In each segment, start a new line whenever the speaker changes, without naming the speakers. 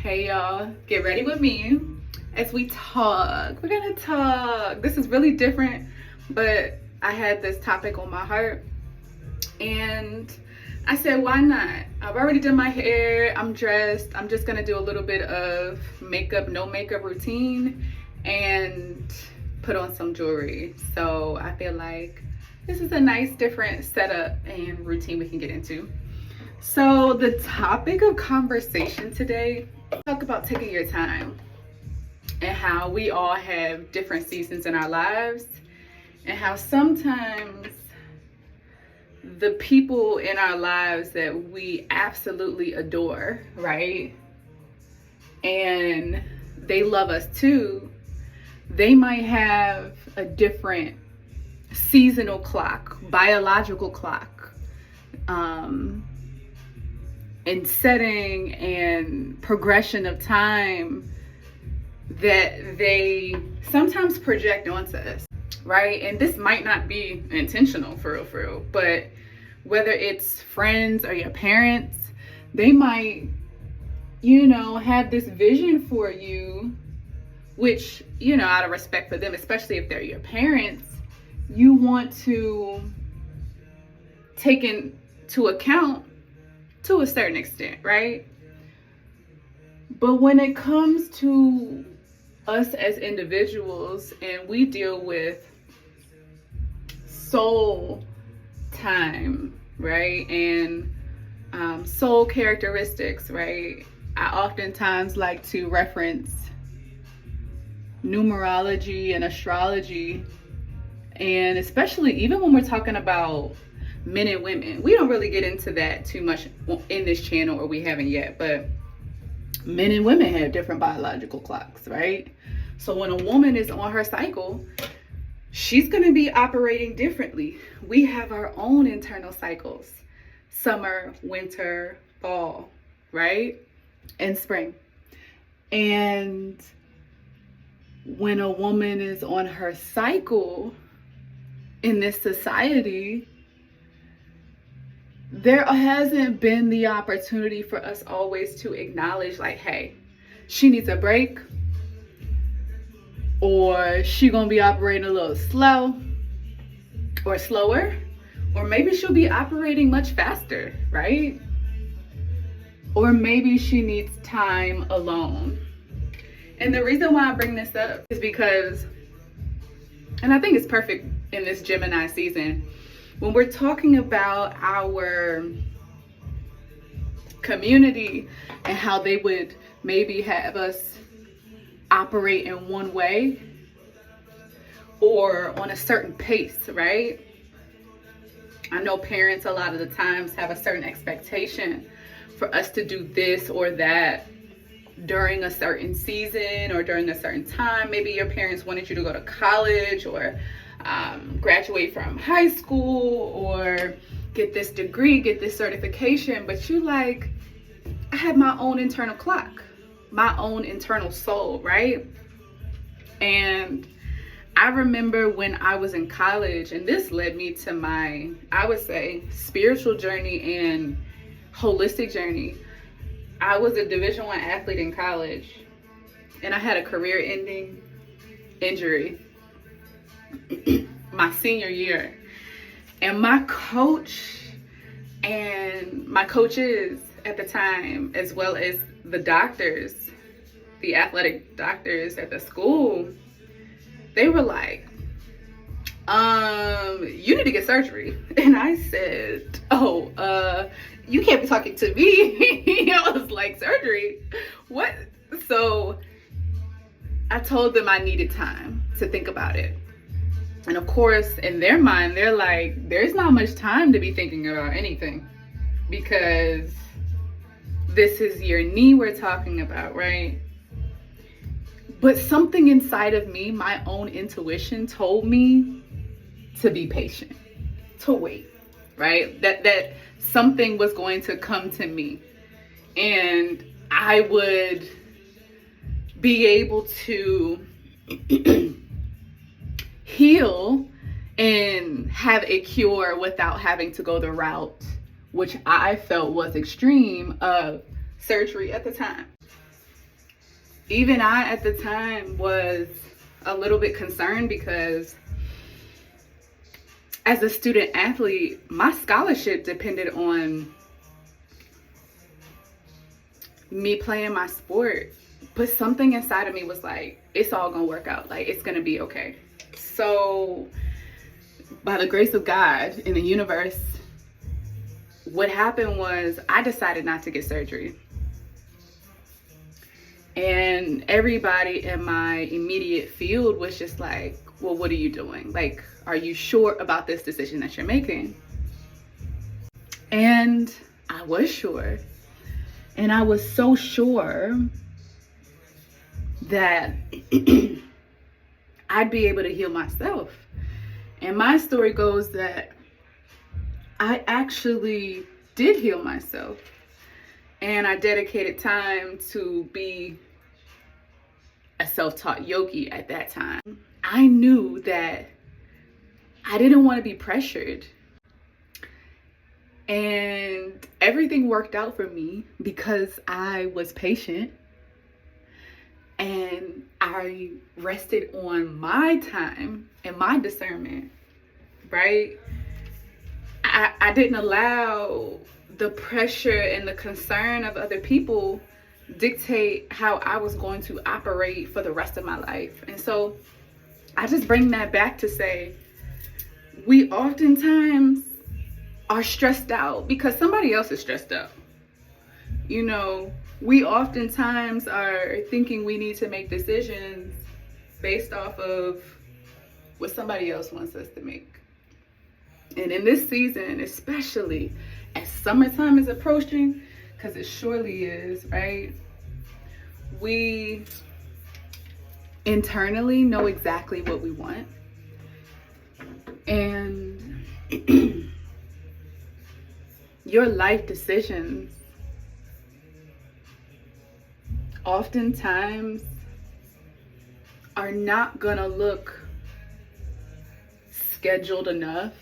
Hey y'all, get ready with me as we talk. We're gonna talk. This is really different, but I had this topic on my heart and I said, why not? I've already done my hair, I'm dressed. I'm just gonna do a little bit of makeup, no makeup routine and put on some jewelry. So I feel like this is a nice different setup and routine we can get into. So the topic of conversation today, talk about taking your time and how we all have different seasons in our lives and how sometimes the people in our lives that we absolutely adore, right? And they love us too, they might have a different seasonal clock, biological clock, and setting and progression of time that they sometimes project onto us, right? And this might not be intentional for real, but whether it's friends or your parents, they might, have this vision for you, which, out of respect for them, especially if they're your parents, you want to take into account to a certain extent, right? But when it comes to us as individuals and we deal with soul time, right? And soul characteristics, right? I oftentimes like to reference numerology and astrology, and especially even when we're talking about men and women. We don't really get into that too much in this channel, or we haven't yet, but men and women have different biological clocks, right? So when a woman is on her cycle, she's going to be operating differently. We have our own internal cycles: summer, winter, fall, right? And spring. And when a woman is on her cycle in this society, there hasn't been the opportunity for us always to acknowledge, like, hey, she needs a break, or she gonna be operating a little slow or slower, or maybe she'll be operating much faster, right? Or maybe she needs time alone. And the reason why I bring this up is because, and I think it's perfect in this Gemini season, when we're talking about our community and how they would maybe have us operate in one way or on a certain pace, right? I know parents a lot of the times have a certain expectation for us to do this or that during a certain season or during a certain time. Maybe your parents wanted you to go to college or graduate from high school or get this degree, get this certification, but you like, I have my own internal clock, my own internal soul, right? And I remember when I was in college, and this led me to my, I would say, spiritual journey and holistic journey. I was a Division I athlete in college, and I had a career-ending injury my senior year. And my coach and my coaches at the time, as well as the doctors, the athletic doctors at the school, they were like, you need to get surgery. And I said, you can't be talking to me. I was like, surgery? What? So I told them I needed time to think about it. And of course, in their mind, they're like, there's not much time to be thinking about anything because this is your knee we're talking about, right? But something inside of me, my own intuition, told me to be patient, to wait, right? That something was going to come to me and I would be able to heal and have a cure without having to go the route which I felt was extreme of surgery at the time. even I at the time was a little bit concerned because as a student athlete, my scholarship depended on me playing my sport. But something inside of me was like, it's all gonna work out. Like, it's gonna be okay. So by the grace of God in the universe, what happened was I decided not to get surgery. And everybody in my immediate field was just like, well, what are you doing? Like, are you sure about this decision that you're making? And I was sure. And I was so sure that I'd be able to heal myself. And my story goes that I actually did heal myself. And I dedicated time to be a self-taught yogi at that time. I knew that I didn't want to be pressured. And everything worked out for me because I was patient and I rested on my time and my discernment, right? I didn't allow the pressure and the concern of other people dictate how I was going to operate for the rest of my life. And so I just bring that back to say, we oftentimes are stressed out because somebody else is stressed out. You know, we oftentimes are thinking we need to make decisions based off of what somebody else wants us to make. And in this season, especially as summertime is approaching, because it surely is, right? We internally know exactly what we want. And your life decisions oftentimes are not gonna look scheduled enough,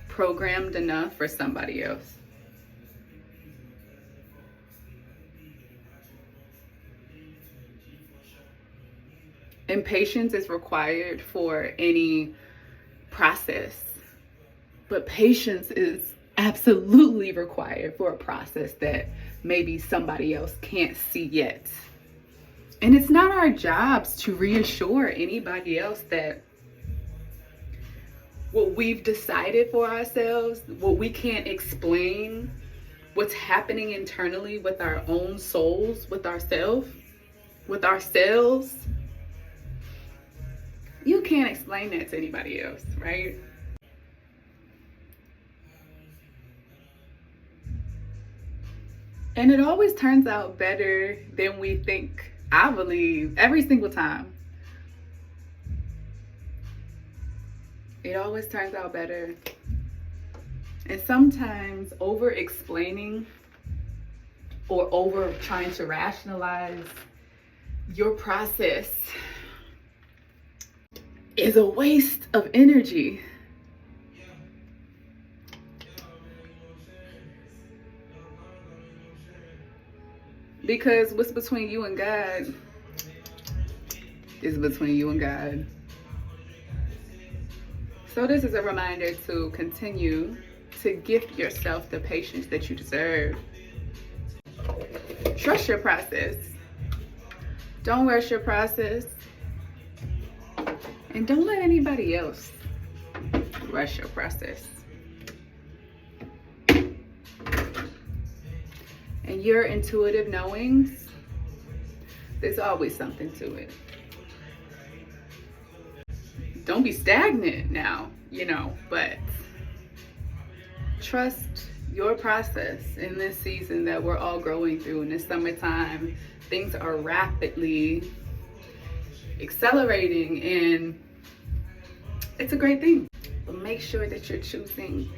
programmed enough for somebody else. And patience is required for any process, but patience is absolutely required for a process that maybe somebody else can't see yet. And it's not our jobs to reassure anybody else that what we've decided for ourselves, what we can't explain, what's happening internally with our own souls, with ourselves, you can't explain that to anybody else, right? And it always turns out better than we think, I believe, every single time. It always turns out better. And sometimes over explaining or over trying to rationalize your process is a waste of energy. Because what's between you and God is between you and God. So this is a reminder to continue to gift yourself the patience that you deserve. Trust your process. Don't rush your process. And don't let anybody else rush your process. And your intuitive knowings, there's always something to it. Don't be stagnant now, but trust your process in this season that we're all growing through. In this summertime, things are rapidly accelerating and it's a great thing. But make sure that you're choosing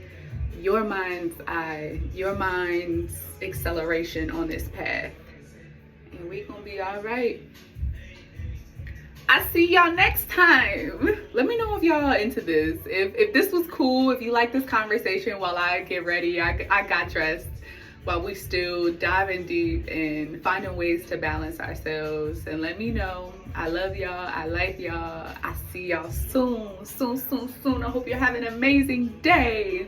your mind's eye, your mind's acceleration on this path. And we gonna be all right. I see y'all next time. Let me know if y'all are into this. If this was cool, if you like this conversation while I get ready, I got dressed. while we still diving deep and finding ways to balance ourselves. And let me know. I love y'all. I like y'all. I see y'all soon. I hope you're having an amazing day.